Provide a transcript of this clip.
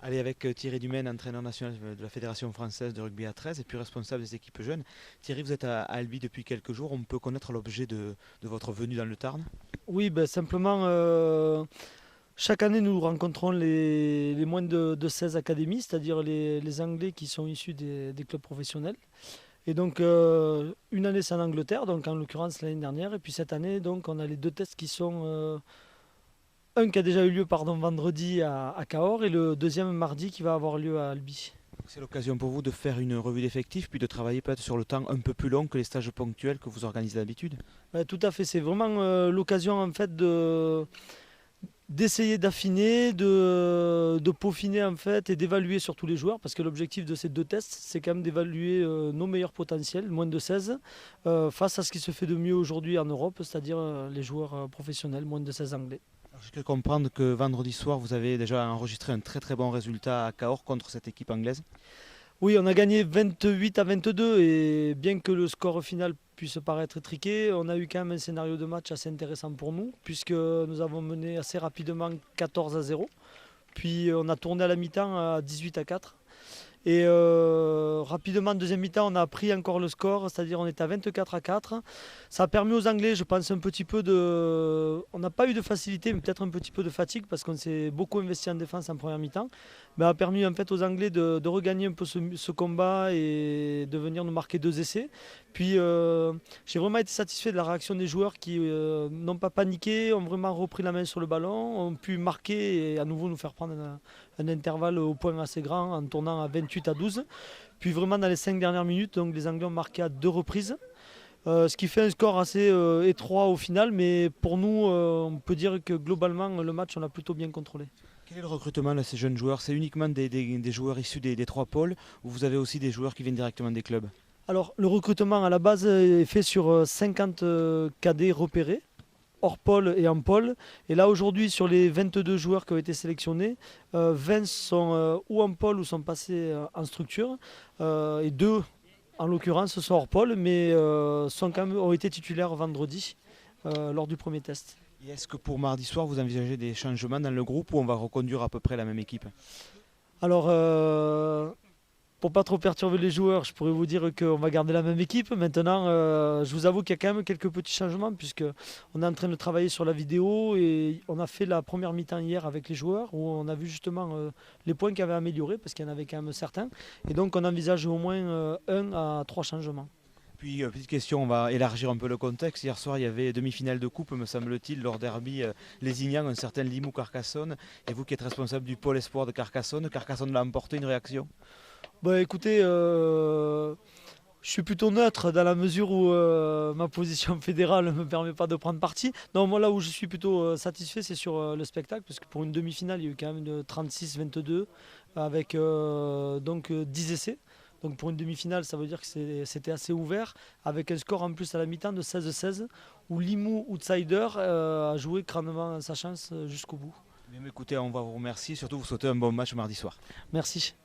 Allez, avec Thierry Dumaine, entraîneur national de la Fédération française de rugby à 13 et puis responsable des équipes jeunes. Thierry, vous êtes à Albi depuis quelques jours. On peut connaître l'objet de votre venue dans le Tarn? Oui, ben, simplement, chaque année, nous rencontrons les moins de 16 académies, c'est-à-dire les Anglais qui sont issus des clubs professionnels. Et donc, une année, c'est en Angleterre, donc en l'occurrence l'année dernière. Et puis cette année, donc, on a les deux tests qui sont... un qui a déjà eu lieu vendredi à Cahors et le deuxième mardi qui va avoir lieu à Albi. C'est l'occasion pour vous de faire une revue d'effectifs puis de travailler peut-être sur le temps un peu plus long que les stages ponctuels que vous organisez d'habitude. Ouais, tout à fait, c'est vraiment l'occasion en fait d'essayer d'affiner, de peaufiner en fait et d'évaluer sur tous les joueurs parce que l'objectif de ces deux tests c'est quand même d'évaluer nos meilleurs potentiels, moins de 16, face à ce qui se fait de mieux aujourd'hui en Europe, c'est-à-dire les joueurs professionnels, moins de 16 anglais. Alors, je peux comprendre que vendredi soir, vous avez déjà enregistré un très très bon résultat à Cahors contre cette équipe anglaise. Oui, on a gagné 28-22 et bien que le score final puisse paraître étriqué, on a eu quand même un scénario de match assez intéressant pour nous puisque nous avons mené assez rapidement 14-0. Puis on a tourné à la mi-temps à 18-4. Et rapidement, deuxième mi-temps, on a pris encore le score, c'est-à-dire on était à 24-4. Ça a permis aux Anglais, je pense, un petit peu de... On n'a pas eu de facilité, mais peut-être un petit peu de fatigue, parce qu'on s'est beaucoup investi en défense en première mi-temps. Mais a permis en fait aux Anglais de regagner un peu ce combat et de venir nous marquer deux essais. Puis j'ai vraiment été satisfait de la réaction des joueurs qui n'ont pas paniqué, ont vraiment repris la main sur le ballon, ont pu marquer et à nouveau nous faire prendre un intervalle au point assez grand en tournant à 28-12. Puis vraiment dans les 5 dernières minutes, donc les Anglais ont marqué à deux reprises. Ce qui fait un score assez étroit au final, mais pour nous, on peut dire que globalement, le match, on l'a plutôt bien contrôlé. Quel est le recrutement de ces jeunes joueurs? C'est uniquement des joueurs issus des trois pôles ou vous avez aussi des joueurs qui viennent directement des clubs? Alors, le recrutement à la base est fait sur 50 cadets repérés, hors pôle et en pôle. Et là, aujourd'hui, sur les 22 joueurs qui ont été sélectionnés, 20 sont ou en pôle ou sont passés en structure. Et deux, en l'occurrence, sont hors pôle, mais ont été titulaires vendredi lors du premier test. Et est-ce que pour mardi soir, vous envisagez des changements dans le groupe ou on va reconduire à peu près la même équipe? Alors, pour pas trop perturber les joueurs, je pourrais vous dire qu'on va garder la même équipe. Maintenant, je vous avoue qu'il y a quand même quelques petits changements puisque on est en train de travailler sur la vidéo et on a fait la première mi-temps hier avec les joueurs où on a vu justement les points qui avaient amélioré parce qu'il y en avait quand même certains. Et donc on envisage au moins 1 à 3 changements. Puis, petite question, on va élargir un peu le contexte. Hier soir, il y avait demi-finale de coupe, me semble-t-il, lors derby Lézignan, un certain Limoux Carcassonne. Et vous qui êtes responsable du pôle espoir de Carcassonne, Carcassonne l'a emporté, une réaction? Bah écoutez, je suis plutôt neutre dans la mesure où ma position fédérale ne me permet pas de prendre parti. Non, moi là où je suis plutôt satisfait, c'est sur le spectacle, parce que pour une demi-finale, il y a eu quand même de 36-22 avec donc 10 essais. Donc pour une demi-finale, ça veut dire que c'était assez ouvert, avec un score en plus à la mi-temps de 16-16, où Limoux, outsider, a joué crânement sa chance jusqu'au bout. Bien, écoutez, on va vous remercier, surtout vous souhaiter un bon match mardi soir. Merci.